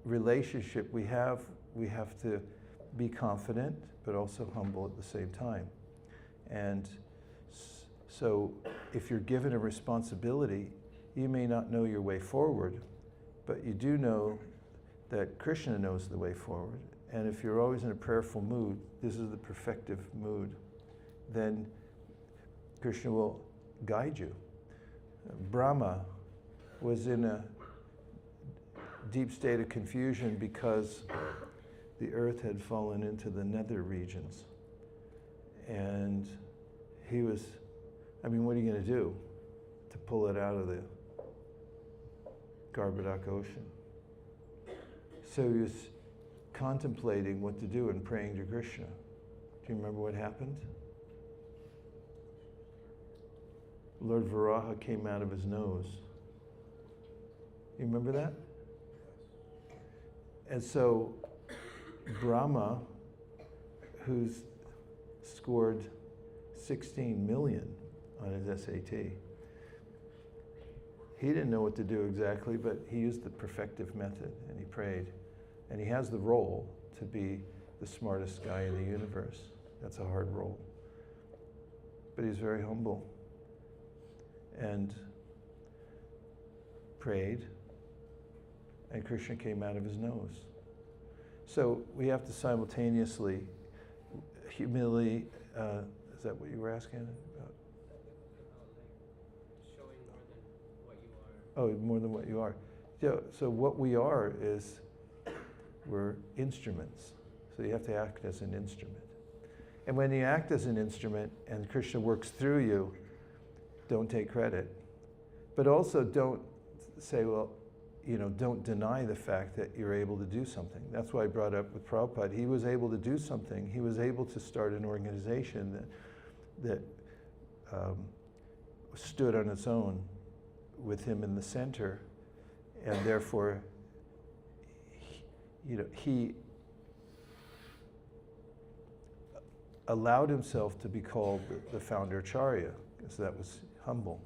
relationship we have to be confident, but also humble at the same time. And so if you're given a responsibility, you may not know your way forward, but you do know that Krishna knows the way forward. And if you're always in a prayerful mood, this is the perfective mood, then Krishna will guide you. Brahma was in a deep state of confusion because the earth had fallen into the nether regions. And he was, what are you going to do to pull it out of the Garbhodak ocean? So he was contemplating what to do and praying to Krishna. Do you remember what happened? Lord Varaha came out of his nose. You remember that? And so Brahma, who's scored 16 million on his SAT, he didn't know what to do exactly, but he used the perfective method and he prayed. And he has the role to be the smartest guy in the universe. That's a hard role. But he's very humble and prayed, and Krishna came out of his nose. So we have to simultaneously humility, is that what you were asking about? Showing more than what you are. Oh, more than what you are. So what we are is, we're instruments. So you have to act as an instrument. And when you act as an instrument and Krishna works through you, don't take credit. But also don't say, well, don't deny the fact that you're able to do something. That's why I brought up with Prabhupada. He was able to do something. He was able to start an organization that stood on its own with him in the center, and therefore, he allowed himself to be called the founder Acharya, because that was humble.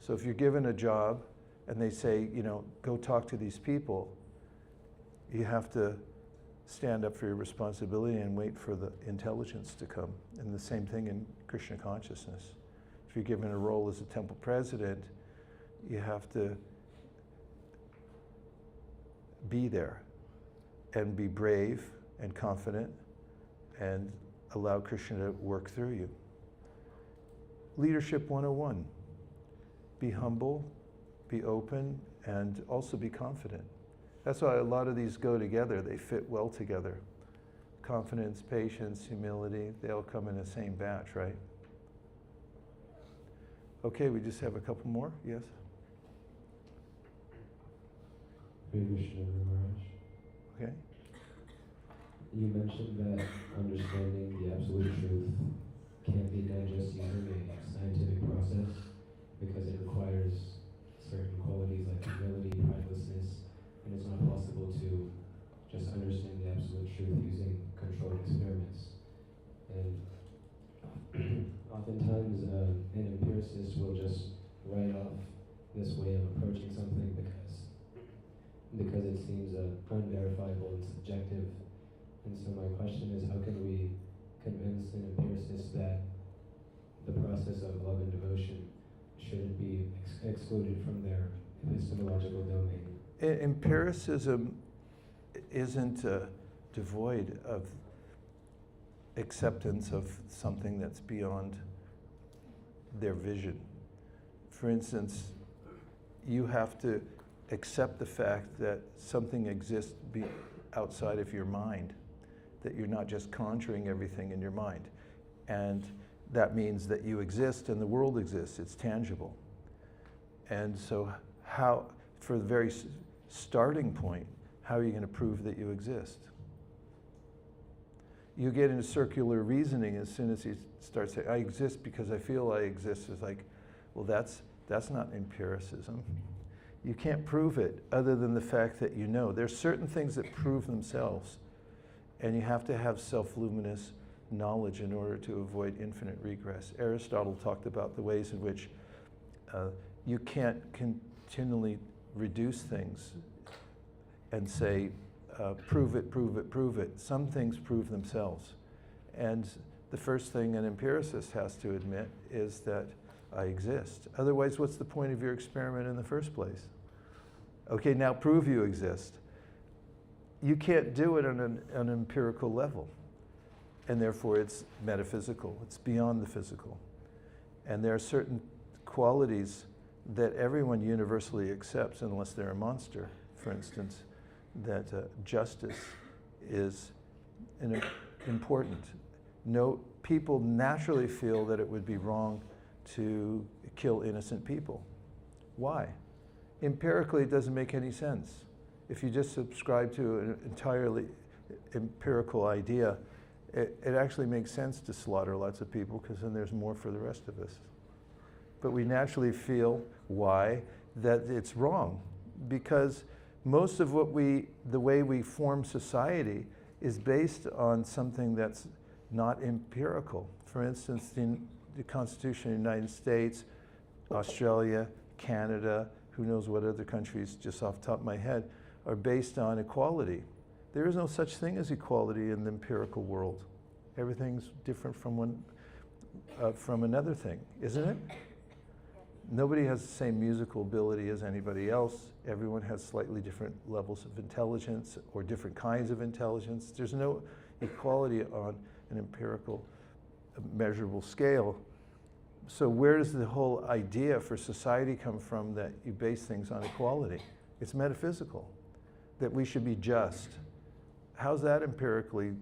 So if you're given a job and they say, go talk to these people, you have to stand up for your responsibility and wait for the intelligence to come. And the same thing in Krishna consciousness. If you're given a role as a temple president, you have to be there and be brave and confident and allow Krishna to work through you. Leadership 101. Be humble, be open, and also be confident. That's why a lot of these go together. They fit well together. Confidence, patience, humility, they all come in the same batch, right? Okay, we just have a couple more. Yes? Hare Krishna, Maharaj. Okay. You mentioned that understanding the absolute truth can't be done just using a scientific process because it requires certain qualities like humility, pridelessness, and it's not possible to just understand the absolute truth using controlled experiments. And oftentimes an empiricist will just write off this way of approaching something because it seems unverifiable and subjective. And so my question is, how can we convince an empiricist that the process of love and devotion shouldn't be excluded from their epistemological domain? Empiricism isn't devoid of acceptance of something that's beyond their vision. For instance, you have to accept the fact that something exists outside of your mind, that you're not just conjuring everything in your mind. And that means that you exist and the world exists, it's tangible. And so for the very starting point, how are you going to prove that you exist? You get into circular reasoning as soon as you start saying, I exist because I feel I exist. It's like, well, that's not empiricism. You can't prove it other than the fact that you know. There's certain things that prove themselves, and you have to have self-luminous knowledge in order to avoid infinite regress. Aristotle talked about the ways in which you can't continually reduce things and say, prove it, prove it, prove it. Some things prove themselves. And the first thing an empiricist has to admit is that I exist. Otherwise, what's the point of your experiment in the first place? Okay, now prove you exist. You can't do it on an empirical level. And therefore, it's metaphysical. It's beyond the physical. And there are certain qualities that everyone universally accepts unless they're a monster. For instance, that justice is important. No, people naturally feel that it would be wrong to kill innocent people. Why? Empirically, it doesn't make any sense. If you just subscribe to an entirely empirical idea, it actually makes sense to slaughter lots of people because then there's more for the rest of us. But we naturally feel, why? That it's wrong. Because most of the way we form society is based on something that's not empirical. For instance, in the Constitution of the United States, Australia, Canada, who knows what other countries, just off the top of my head, are based on equality. There is no such thing as equality in the empirical world. Everything's different from another thing, isn't it? Nobody has the same musical ability as anybody else. Everyone has slightly different levels of intelligence or different kinds of intelligence. There's no equality on an empirical, measurable scale. So where does the whole idea for society come from that you base things on equality? It's metaphysical, that we should be just. How's that empirically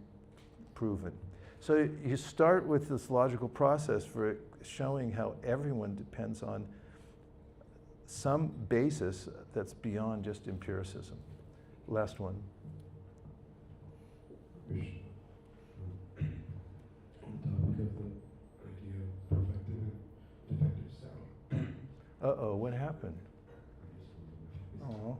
proven? So you start with this logical process for showing how everyone depends on some basis that's beyond just empiricism. Last one. Krishna. On the topic of the idea of perfected and defective sound. Uh-oh, what happened? Oh,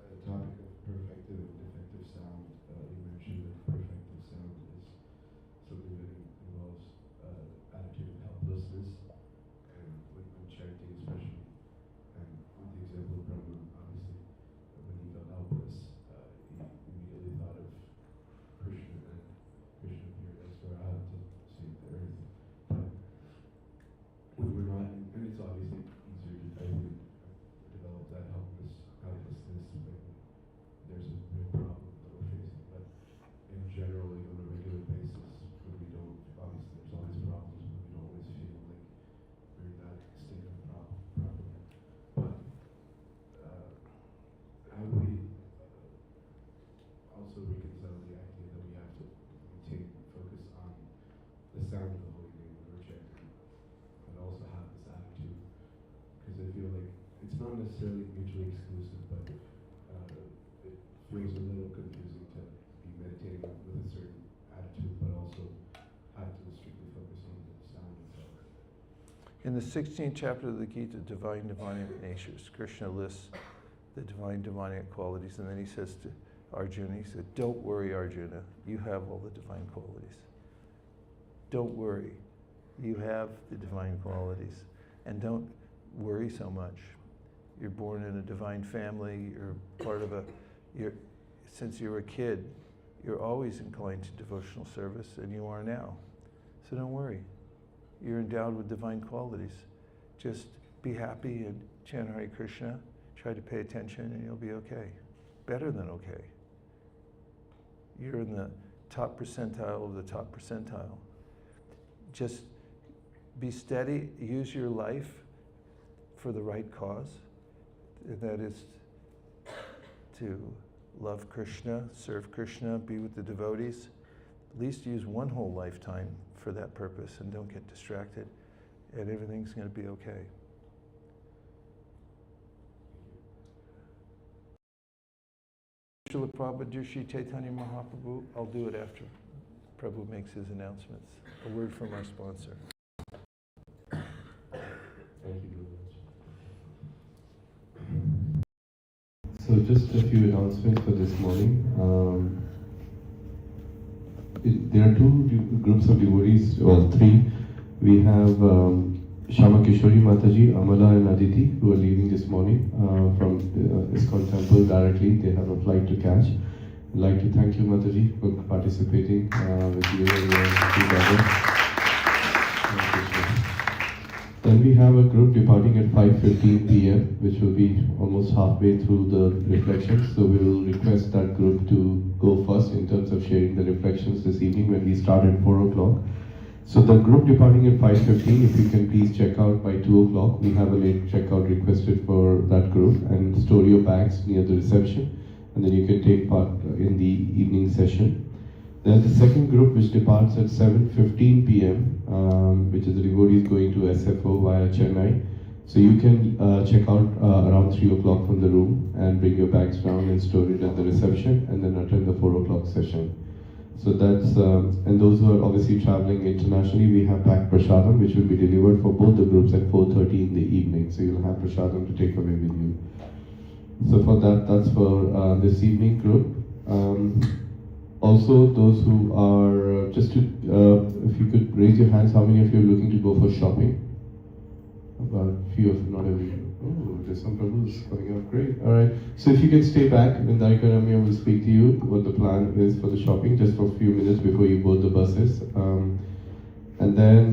The topic of perfective and defective sound, you mentioned that perfective sound is something that involves attitude of helplessness, and when chanting especially, and with the example of Brahma, obviously, when he felt helpless, he immediately thought of Krishna, and Krishna appeared as Varaha to save the earth. But when we're not, and it's obviously easier to, I think, develop that helplessness when there's a real problem that we're facing. But in general, like on a regular basis, when we don't, obviously there's always problems, but we don't always feel like we're in that state of problem. But how do we also reconcile the idea that we have to maintain focus on the sound of the holy name when we're chanting, but also have this attitude? Because I feel like it's not necessarily mutually exclusive, but it feels a little confusing to be meditating with a certain attitude, but also have to strictly focus on the sound itself. in the 16th chapter of the Gita, Divine Demonic Natures, Krishna lists the divine demonic qualities, and then he says to Arjuna, he said, don't worry, Arjuna, you have all the divine qualities. Don't worry, you have the divine qualities, and don't worry so much. You're born in a divine family, you're part of since you were a kid, you're always inclined to devotional service, and you are now. So don't worry. You're endowed with divine qualities. Just be happy and chant Hare Krishna, try to pay attention, and you'll be okay. Better than okay. You're in the top percentile of the top percentile. Just be steady, use your life for the right cause. That is to love Krishna, serve Krishna, be with the devotees. At least use one whole lifetime for that purpose and don't get distracted, and everything's going to be okay. Srila Prabhupada, dear Shri Chaitanya Mahaprabhu, I'll do it after Prabhu makes his announcements. A word from our sponsor. Thank you very much. So just a few announcements for this morning. There are two groups of devotees, well, three. We have Shama Kishori Mataji, Amala and Aditi, who are leaving this morning from the ISKCON temple directly. They have a flight to catch. I'd like to thank you, Mataji, for participating with you and your two brothers. Then we have a group departing at 5:15 p.m., which will be almost halfway through the reflections. So we will request that group to go first in terms of sharing the reflections this evening when we start at 4 o'clock. So the group departing at 5:15, if you can please check out by 2 o'clock. We have a late checkout requested for that group, and store your bags near the reception, and then you can take part in the evening session. Then the second group, which departs at 7:15 p.m., which is the devotees going to SFO via Chennai. So you can check out around 3 o'clock from the room and bring your bags down and store it at the reception, and then attend the 4 o'clock session. So that's, and those who are obviously traveling internationally, we have packed prasadam, which will be delivered for both the groups at 4:30 in the evening. So you'll have prasadam to take away with you. So for that, that's for this evening group. Also, those who are, just to, if you could raise your hands, how many of you are looking to go for shopping? About a few of, not every. Oh, there's some Prabhus coming up, great. All right, so if you can stay back, then Darika Ramya will speak to you what the plan is for the shopping, just for a few minutes before you board the buses. And then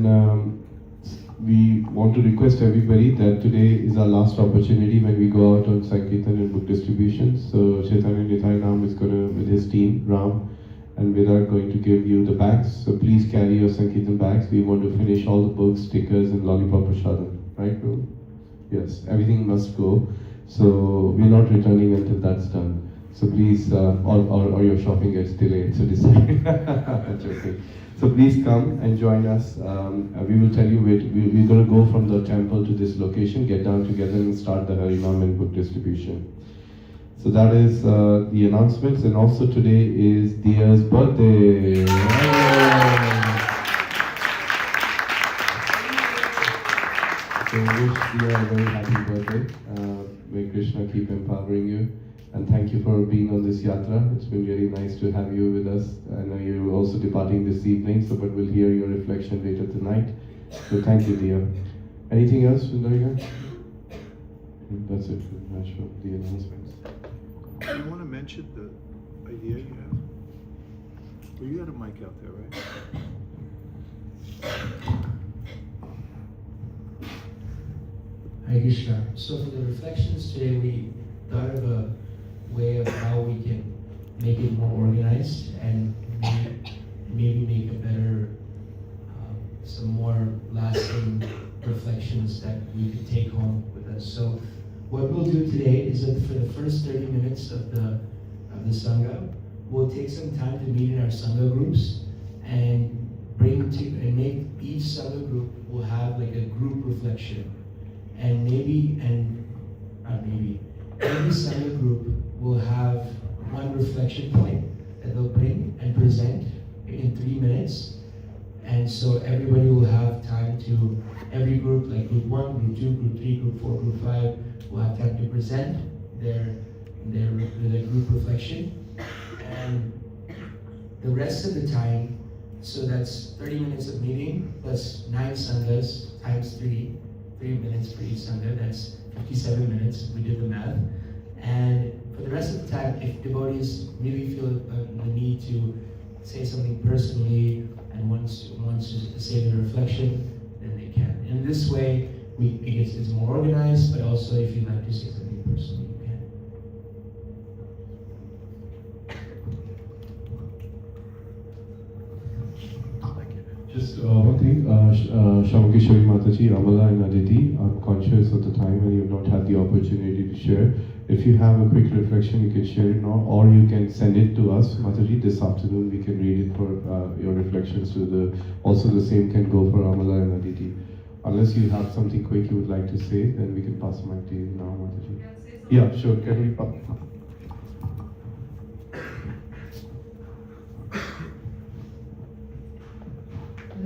we want to request everybody that today is our last opportunity when we go out on Sankirtan and book distribution. So Chaitanya Nitai Ram is going to, with his team, Ram and Vida, are going to give you the bags. So please carry your Sankirtan bags. We want to finish all the books, stickers and lollipop prasadam. Right, bro? Yes, everything must go. So we're not returning until that's done. So please, or your shopping gets delayed, so decide. That's okay. So please come and join us. We will tell you we're going to go from the temple to this location, get down together and start the Harinam and book distribution. So that is the announcements, and also today is Diya's birthday. Yay! So wish you a very happy birthday. May Krishna keep empowering you. And thank you for being on this yatra. It's been really nice to have you with us. I know you're also departing this evening, but we'll hear your reflection later tonight. So thank you, dear. Anything else, Sundariga? That's it for the announcements. I want to mention the idea you have. Well, you got a mic out there, right? Hare Krishna. So for the reflections today, we thought of a way of how we can make it more organized and maybe make a better, some more lasting reflections that we could take home with us. So what we'll do today is that for the first 30 minutes of the Sangha, we'll take some time to meet in our Sangha groups and make each Sangha group will have like a group reflection. And every Sangha group will have one reflection point that they'll bring and present in 3 minutes. And so everybody will have time to, every group, like group 1, group 2, group 3, group 4, group 5, will have time to present their group reflection. And the rest of the time, so that's 30 minutes of meeting plus 9 sanghas times 3 minutes for each sangha, that's 57 minutes, we did the math. And for the rest of the time, if devotees really feel the need to say something personally and wants to say their reflection, then they can. In this way, it's more organized, but also if you'd like to say something personally, you can. Just one thing, Shamakeshwari Mataji, Amala and Aditi, I'm conscious of the time and you've not had the opportunity to share. If you have a quick reflection, you can share it now, or you can send it to us, Mataji, this afternoon. We can read it for your reflections to the, also the same can go for Amala and Aditi. Unless you have something quick you would like to say, then we can pass the mic to you now, Mataji. Yeah, sure, can we?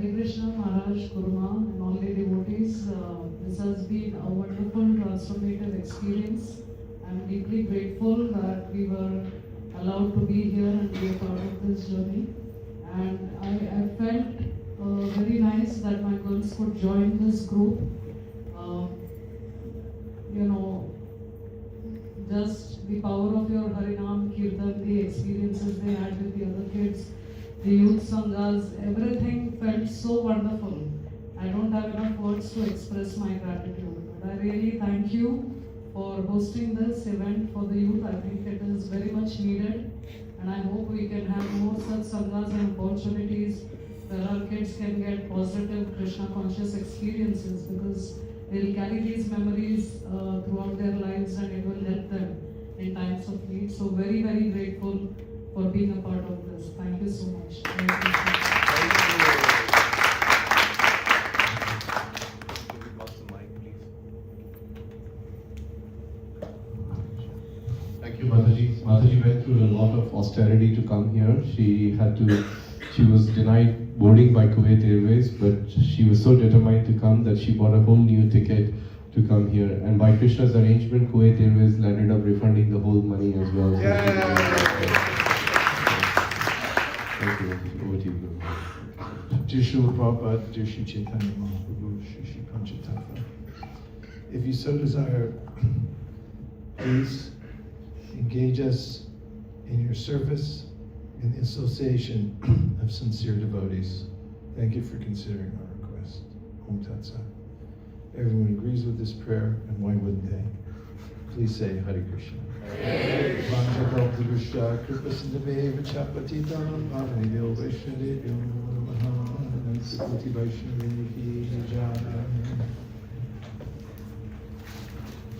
Hare Krishna, Maharaj, Guruma, and all the devotees. This has been a wonderful transformative experience. I'm deeply grateful that we were allowed to be here and be a part of this journey. And I felt very nice that my girls could join this group. Just the power of your Harinam, Kirtan, the experiences they had with the other kids, the youth sanghas, everything felt so wonderful. I don't have enough words to express my gratitude. But I really thank you for hosting this event for the youth. I think it is very much needed. And I hope we can have more such sanghas and opportunities where our kids can get positive Krishna conscious experiences, because they'll carry these memories throughout their lives and it will help them in times of need. So very, very grateful for being a part of this. Thank you so much. Thank you, Mataji. Mataji went through a lot of austerity to come here. She was denied boarding by Kuwait Airways, but she was so determined to come that she bought a whole new ticket to come here. And by Krishna's arrangement, Kuwait Airways ended up refunding the whole money as well. So thank you. Over to you, Guru. Dear Srila Prabhupada, dear Sri Chaitanya Mahaprabhu, Sri Panchatattva. If you so desire, please engage us in your service in the association of sincere devotees. Thank you for considering our request. Om Tat Sat. Everyone agrees with this prayer, and why wouldn't they? Please say Hare Krishna. Hare Krishna.